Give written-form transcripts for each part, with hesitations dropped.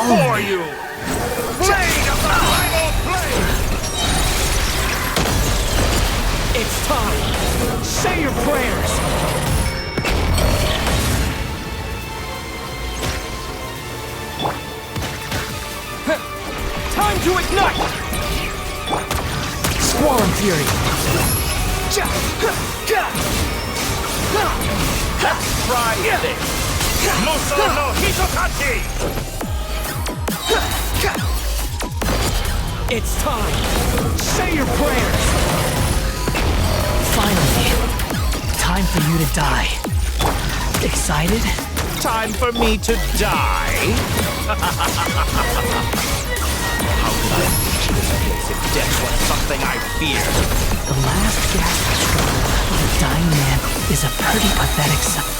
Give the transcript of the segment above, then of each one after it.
for you! Blade of the Primal Blade! It's time! Say your prayers! Time to ignite! Squall and Fury! Try this! Muso no Hitokachi! It's time! Say your prayers! Finally! Time for you to die. Excited? Time for me to die? How could I reach this place if death was something I feared? The last gasp struggle of a dying man is a pretty pathetic sight.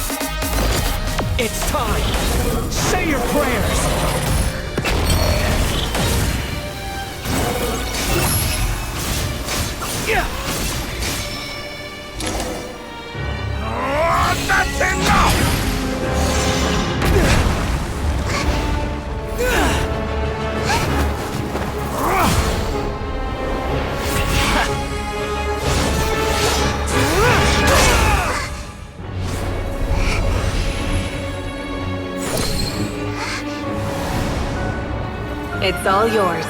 It's time! Say your prayers! Yeah! That's enough! It's all yours.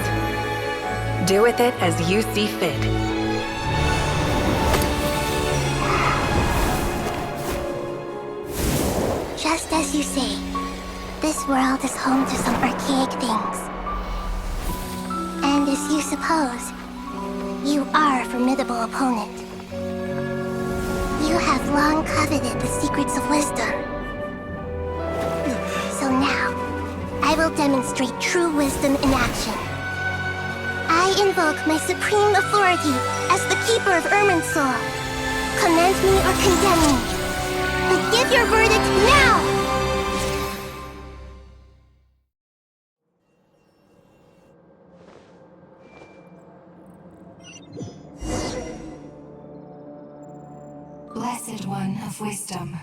Do with it as you see fit. Just as you say, this world is home to some archaic things. And as you suppose, you are a formidable opponent. You have long coveted the secrets of wisdom. So now, I will demonstrate true wisdom in action. I invoke my supreme authority as the keeper of Irminsul. Commend me or condemn me. But give your verdict now! Blessed One of Wisdom,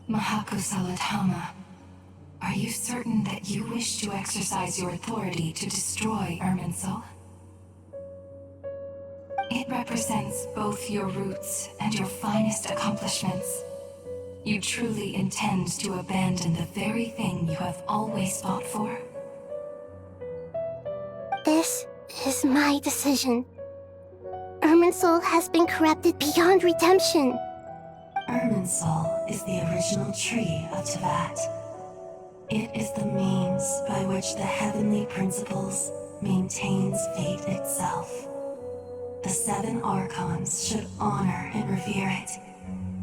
Mahakusaladhama, are you certain that you wish to exercise your authority to destroy Irminsul? It represents both your roots and your finest accomplishments. You truly intend to abandon the very thing you have always fought for? This is my decision. Irminsul has been corrupted beyond redemption. Irminsul is the original tree of Tevat. It is the means by which the heavenly principles maintains fate itself. The 7 Archons should honor and revere it,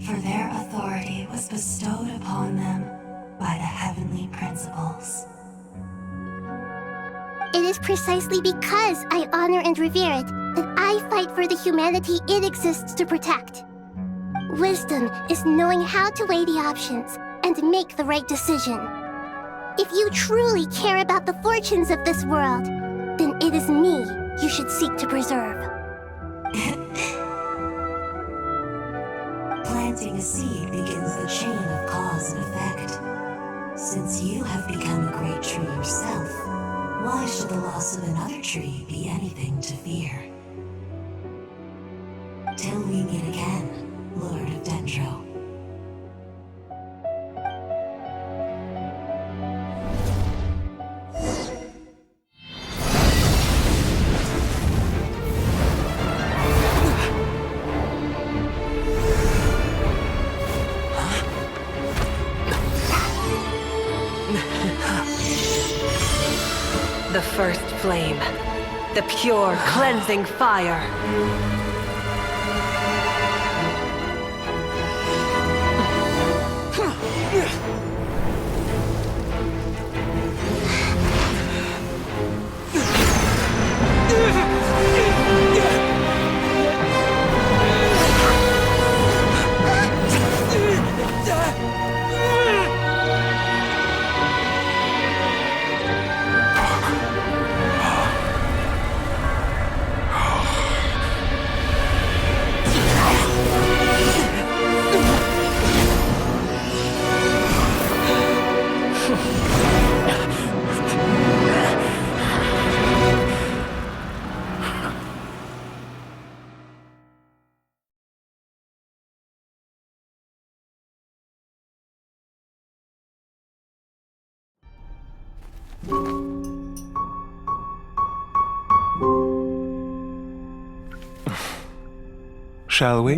for their authority was bestowed upon them by the heavenly principles. It is precisely because I honor and revere it that I fight for the humanity it exists to protect. Wisdom is knowing how to weigh the options and make the right decision. If you truly care about the fortunes of this world, then it is me you should seek to preserve. Planting a seed begins the chain of cause and effect. Since you have become a great tree yourself, why should the loss of another tree be anything to fear? Till we meet again, Lord of Dendro. The first flame. The pure, cleansing fire. shall we?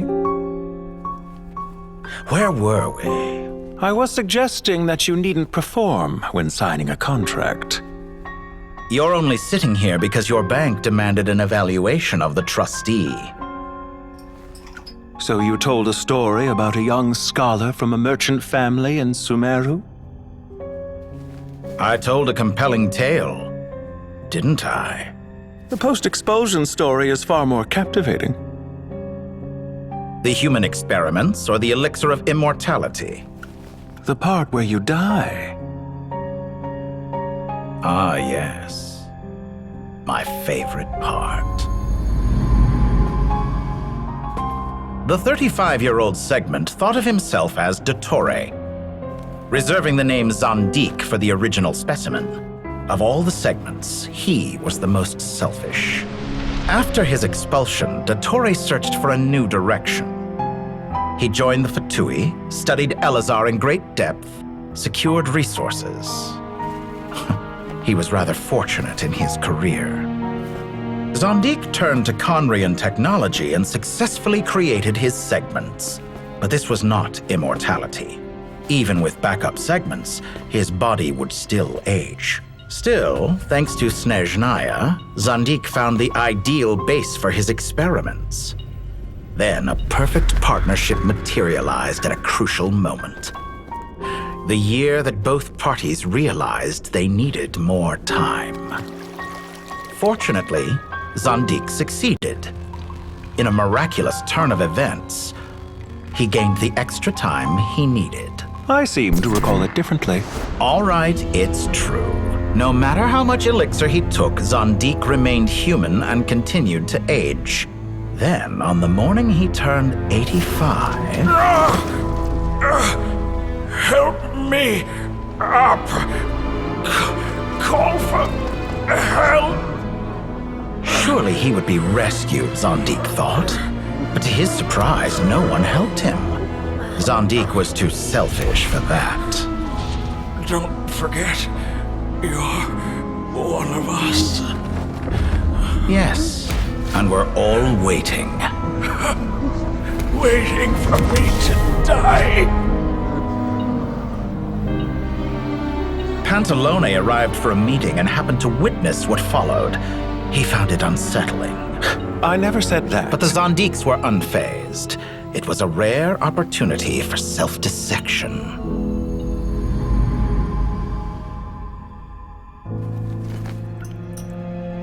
Where were we? I was suggesting that you needn't perform when signing a contract. You're only sitting here because your bank demanded an evaluation of the trustee. So you told a story about a young scholar from a merchant family in Sumeru? I told a compelling tale, didn't I? The post-expulsion story is far more captivating. The human experiments or the elixir of immortality? The part where you die. Ah, yes. My favorite part. The 35-year-old Segment thought of himself as Dottore, reserving the name Zandik for the original specimen. Of all the Segments, he was the most selfish. After his expulsion, Dottore searched for a new direction. He joined the Fatui, studied Elazar in great depth, secured resources. He was rather fortunate in his career. Zandik turned to Conrian technology and successfully created his segments. But this was not immortality. Even with backup segments, his body would still age. Still, thanks to Snezhnaya, Zandik found the ideal base for his experiments. Then a perfect partnership materialized at a crucial moment. The year that both parties realized they needed more time. Fortunately, Zandik succeeded. In a miraculous turn of events, he gained the extra time he needed. I seem to recall it differently. All right, it's true. No matter how much elixir he took, Zandik remained human and continued to age. Then, on the morning he turned 85... Help me up! Call for help! Surely he would be rescued, Zandik thought. But to his surprise, no one helped him. Zandik was too selfish for that. Don't forget, you're one of us. Yes, and we're all waiting. Waiting for me to die. Pantalone arrived for a meeting and happened to witness what followed. He found it unsettling. I never said that. But the Zandiks were unfazed. It was a rare opportunity for self-dissection.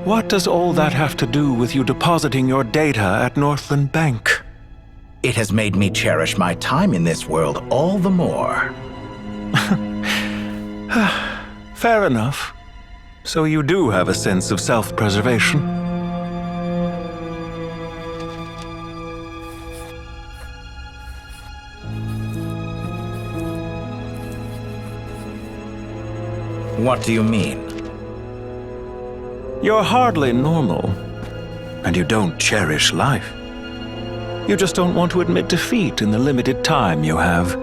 What does all that have to do with you depositing your data at Northland Bank? It has made me cherish my time in this world all the more. Fair enough. So you do have a sense of self-preservation. What do you mean? You're hardly normal, and you don't cherish life. You just don't want to admit defeat in the limited time you have.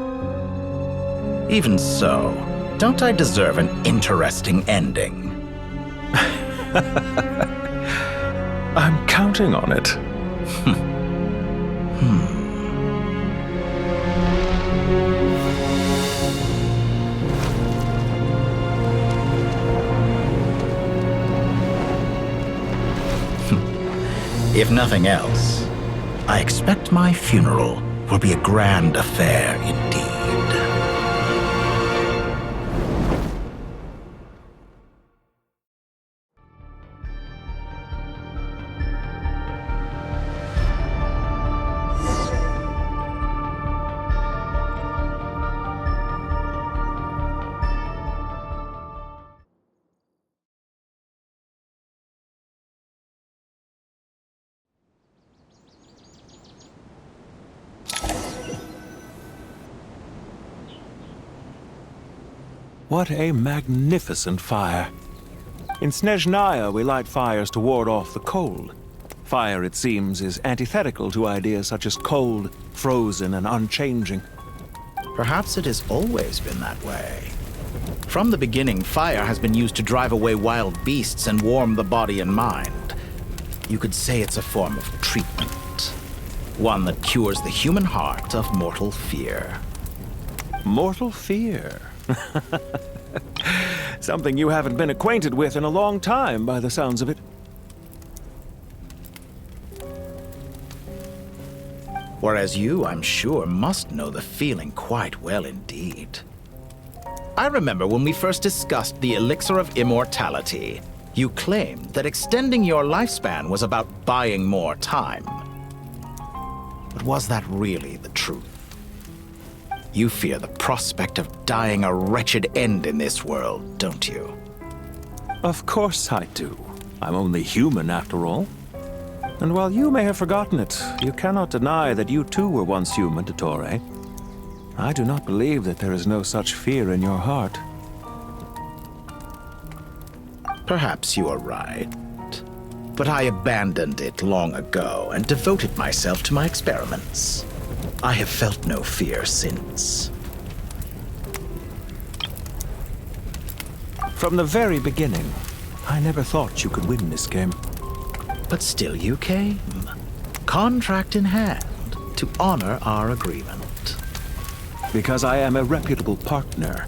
Even so, don't I deserve an interesting ending? I'm counting on it. If nothing else, I expect my funeral will be a grand affair indeed. What a magnificent fire. In Snezhnaya, we light fires to ward off the cold. Fire, it seems, is antithetical to ideas such as cold, frozen, and unchanging. Perhaps it has always been that way. From the beginning, fire has been used to drive away wild beasts and warm the body and mind. You could say it's a form of treatment. One that cures the human heart of mortal fear. Mortal fear? Something you haven't been acquainted with in a long time, by the sounds of it. Whereas you, I'm sure, must know the feeling quite well indeed. I remember when we first discussed the elixir of immortality, you claimed that extending your lifespan was about buying more time. But was that really the truth? You fear the prospect of dying a wretched end in this world, don't you? Of course I do. I'm only human, after all. And while you may have forgotten it, you cannot deny that you too were once human, Dottore. I do not believe that there is no such fear in your heart. Perhaps you are right. But I abandoned it long ago and devoted myself to my experiments. I have felt no fear since. From the very beginning, I never thought you could win this game. But still you came, contract in hand, to honor our agreement. Because I am a reputable partner.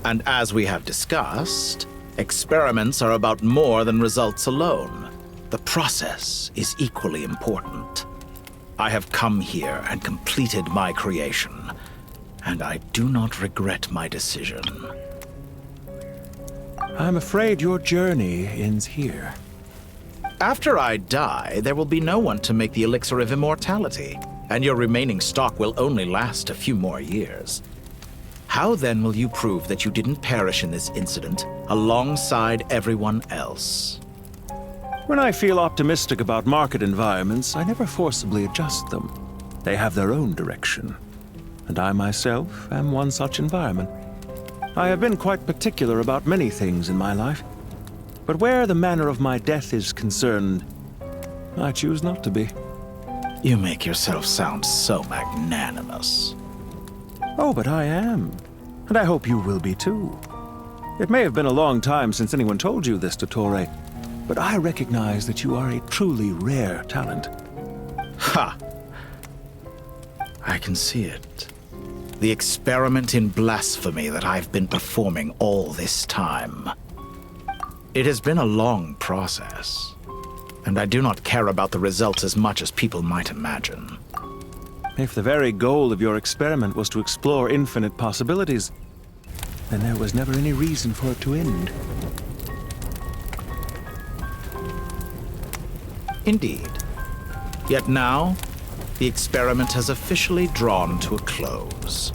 And as we have discussed, experiments are about more than results alone. The process is equally important. I have come here and completed my creation, and I do not regret my decision. I'm afraid your journey ends here. After I die, there will be no one to make the elixir of immortality, and your remaining stock will only last a few more years. How then will you prove that you didn't perish in this incident alongside everyone else? When I feel optimistic about market environments, I never forcibly adjust them. They have their own direction, and I myself am one such environment. I have been quite particular about many things in my life, but where the manner of my death is concerned, I choose not to be. You make yourself sound so magnanimous. Oh, but I am. And I hope you will be too. It may have been a long time since anyone told you this, Dottore, but I recognize that you are a truly rare talent. Ha! I can see it. The experiment in blasphemy that I've been performing all this time. It has been a long process, and I do not care about the results as much as people might imagine. If the very goal of your experiment was to explore infinite possibilities, then there was never any reason for it to end. Indeed. Yet now, the experiment has officially drawn to a close.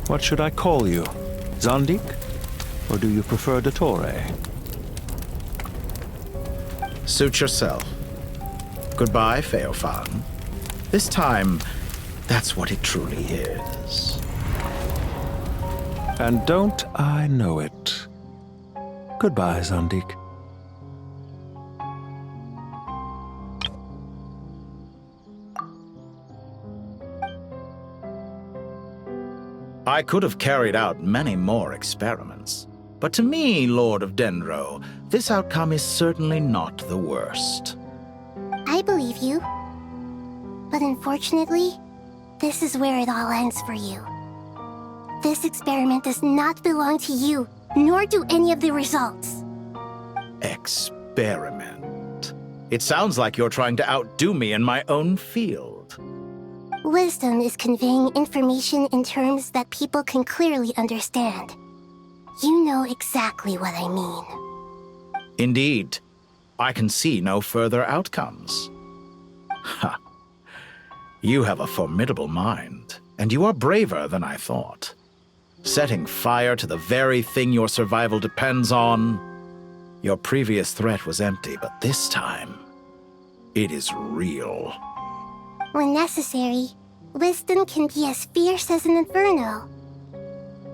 What should I call you? Zandik? Or do you prefer Dottore? Suit yourself. Goodbye, Feofan. This time, that's what it truly is. And don't I know it? Goodbye, Zandik. I could have carried out many more experiments, but to me, Lord of Dendro, this outcome is certainly not the worst. I believe you. But unfortunately, this is where it all ends for you. This experiment does not belong to you, nor do any of the results. Experiment? It sounds like you're trying to outdo me in my own field. Wisdom is conveying information in terms that people can clearly understand. You know exactly what I mean. Indeed. I can see no further outcomes. Ha! You have a formidable mind, and you are braver than I thought. Setting fire to the very thing your survival depends on. Your previous threat was empty, but this time, it is real. When necessary, wisdom can be as fierce as an inferno.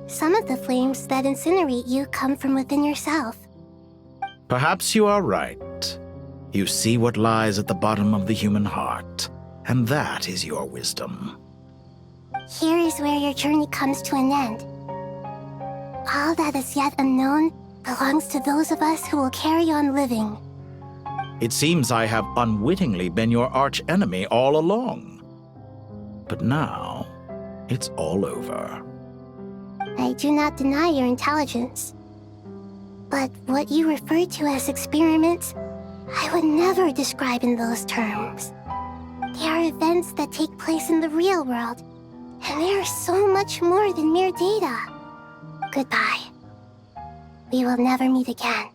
Some of the flames that incinerate you come from within yourself. Perhaps you are right. You see what lies at the bottom of the human heart, and that is your wisdom. Here is where your journey comes to an end. All that is yet unknown belongs to those of us who will carry on living. It seems I have unwittingly been your arch-enemy all along. But now, it's all over. I do not deny your intelligence. But what you refer to as experiments, I would never describe in those terms. They are events that take place in the real world, and they are so much more than mere data. Goodbye. We will never meet again.